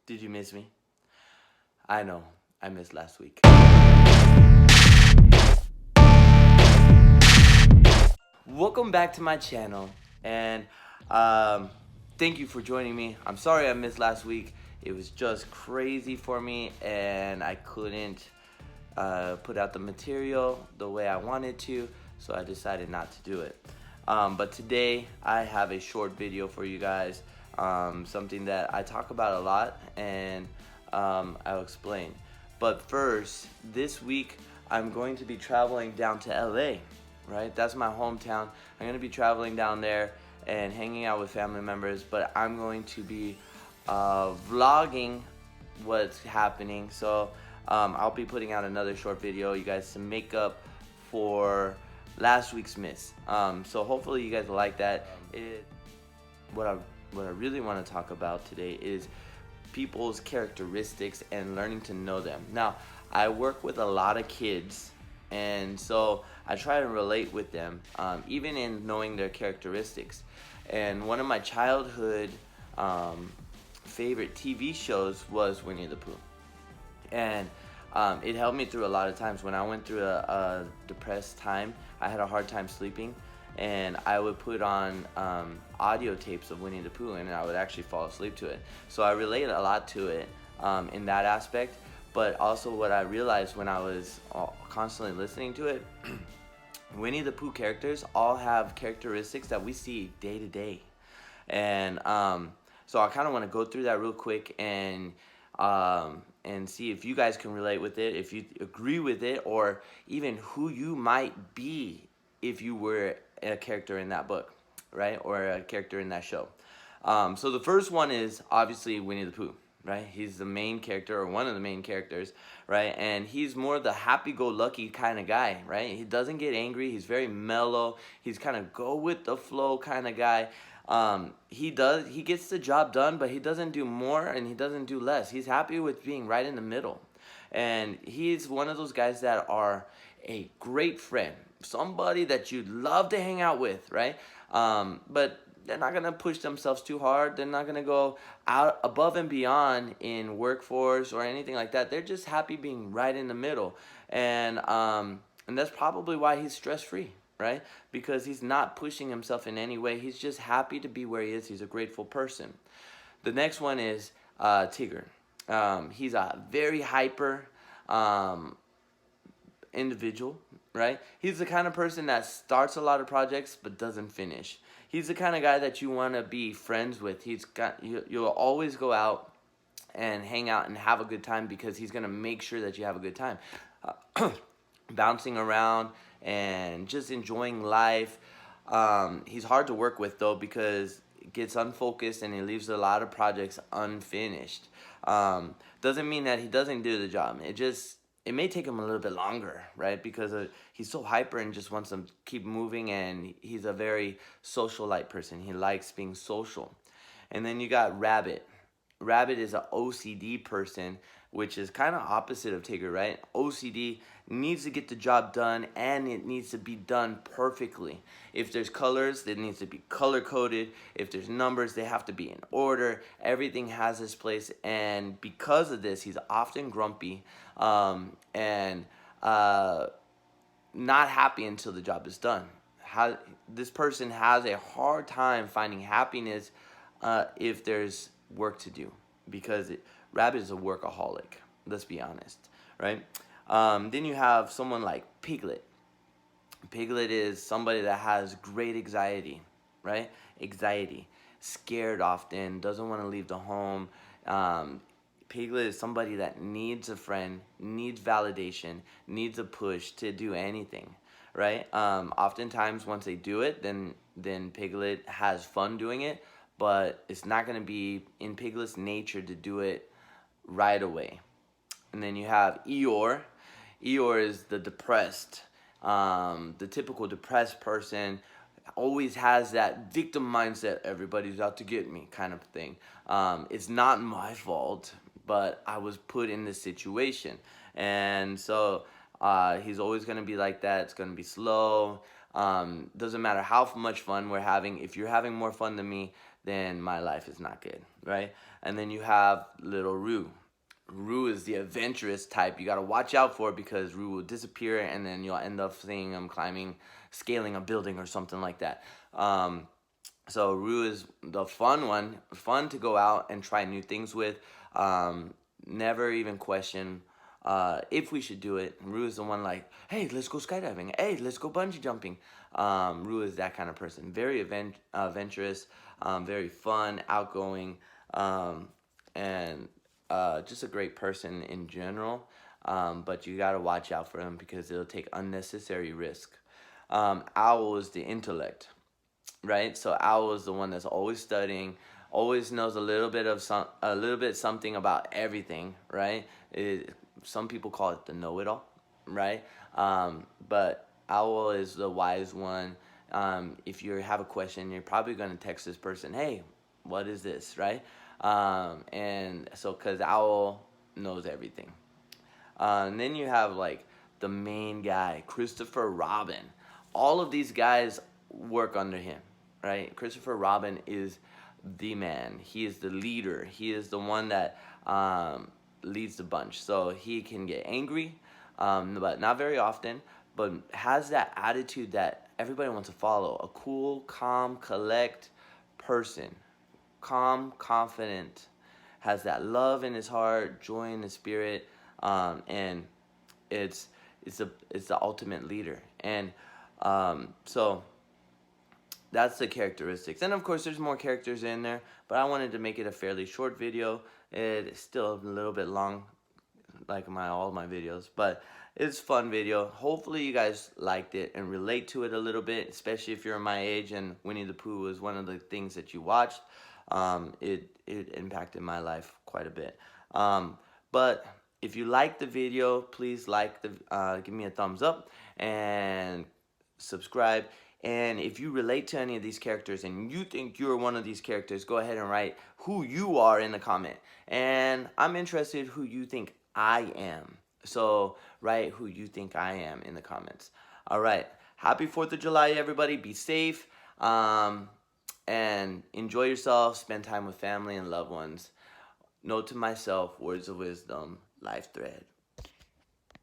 Did you miss me? I know, I missed last week. Welcome back to my channel, and um, thank you for joining me. I'm sorry I missed last week. It was just crazy for me, and I couldn't put out the material the way I wanted to, so I decided not to do it. But today I have a short video for you guys, something that I talk about a lot, and I'll explain. But first, this week I'm going to be traveling down to LA, right? That's my hometown. I'm going to be traveling down there and hanging out with family members, but I'm going to be vlogging what's happening. So I'll be putting out another short video, you guys, to make up for last week's miss. So hopefully you guys will like that. What I really want to talk about today is people's characteristics and learning to know them. Now, I work with a lot of kids, and so I try to relate with them, even in knowing their characteristics. And one of my childhood favorite TV shows was Winnie the Pooh. And it helped me through a lot of times. When I went through a depressed time, I had a hard time sleeping, and I would put on audio tapes of Winnie the Pooh, and I would actually fall asleep to it. So I relate a lot to it in that aspect. But also what I realized when I was constantly listening to it, Winnie the Pooh characters all have characteristics that we see day to day. And so I kind of want to go through that real quick and see if you guys can relate with it, if you agree with it, or even who you might be if you were a character in that book, right? Or a character in that show. So the first one is obviously Winnie the Pooh, right? He's the main character, or one of the main characters, right? And he's more the happy-go-lucky kind of guy, right? He doesn't get angry. He's very mellow. He's kind of go with the flow kind of guy. He gets the job done, but he doesn't do more and he doesn't do less. He's happy with being right in the middle. And he's one of those guys that are a great friend, somebody that you'd love to hang out with, right? But they're not gonna push themselves too hard. They're not gonna go out above and beyond in workforce or anything like that. They're just happy being right in the middle, and that's probably why he's stress free, right? Because he's not pushing himself in any way. He's just happy to be where he is. He's a grateful person. The next one is Tigran. He's a very hyper individual, right? He's the kind of person that starts a lot of projects but doesn't finish. He's the kind of guy that you want to be friends with. You'll always go out and hang out and have a good time because he's going to make sure that you have a good time. Bouncing around and just enjoying life. He's hard to work with though because it gets unfocused and he leaves a lot of projects unfinished. Doesn't mean that he doesn't do the job. It may take him a little bit longer, right? Because he's so hyper and just wants to keep moving, and he's a very socialite person. He likes being social. And then you got Rabbit. Rabbit is an OCD person, which is kind of opposite of Tigger, right? OCD needs to get the job done, and it needs to be done perfectly. If there's colors, it needs to be color coded. If there's numbers, they have to be in order. Everything has its place, and because of this, he's often grumpy and not happy until the job is done. This person has a hard time finding happiness if there's work to do, because Rabbit is a workaholic. Let's be honest, right? Then you have someone like Piglet. Piglet is somebody that has great anxiety, right? Anxiety, scared often, doesn't want to leave the home. Piglet is somebody that needs a friend, needs validation, needs a push to do anything, right? Oftentimes, once they do it, then Piglet has fun doing it, but it's not going to be in Piglet's nature to do it right away. And then you have Eeyore. Eeyore is the depressed, the typical depressed person. Always has that victim mindset, everybody's out to get me kind of thing. It's not my fault, but I was put in this situation. And so he's always going to be like that. It's going to be slow. Doesn't matter how much fun we're having. If you're having more fun than me, then my life is not good, right? And then you have little Rue. Rue is the adventurous type. You gotta watch out for it because Rue will disappear, and then you'll end up seeing him scaling a building or something like that. So Rue is the fun one, fun to go out and try new things with. Never even question if we should do it. Rue is the one like, hey, let's go skydiving. Hey, let's go bungee jumping. Rue is that kind of person. Very adventurous, very fun, outgoing, and just a great person in general. But you gotta watch out for him because it'll take unnecessary risk. Owl is the intellect, right? So Owl is the one that's always studying, always knows a little bit something about everything, right? Some people call it the know-it-all, right? But Owl is the wise one. If you have a question, you're probably going to text this person, hey, what is this, right? And so, because Owl knows everything. And then you have like the main guy, Christopher Robin. All of these guys work under him, right? Christopher Robin is the man. He is the leader. He is the one that leads the bunch. So he can get angry, but not very often, but has that attitude that everybody wants to follow. A cool, calm, collect person. Calm, confident, has that love in his heart, joy in his spirit, and it's the ultimate leader. And so that's the characteristics. And of course, there's more characters in there, but I wanted to make it a fairly short video. It's still a little bit long, like all my videos, but it's a fun video. Hopefully you guys liked it and relate to it a little bit, especially if you're my age and Winnie the Pooh was one of the things that you watched. It impacted my life quite a bit. But if you like the video, please give me a thumbs up and subscribe. And if you relate to any of these characters and you think you're one of these characters, go ahead and write who you are in the comment. And I'm interested who you think I am. So write who you think I am in the comments. All right. Happy 4th of July, everybody. Be safe. And enjoy yourself. Spend time with family and loved ones. Note to myself, words of wisdom, life thread.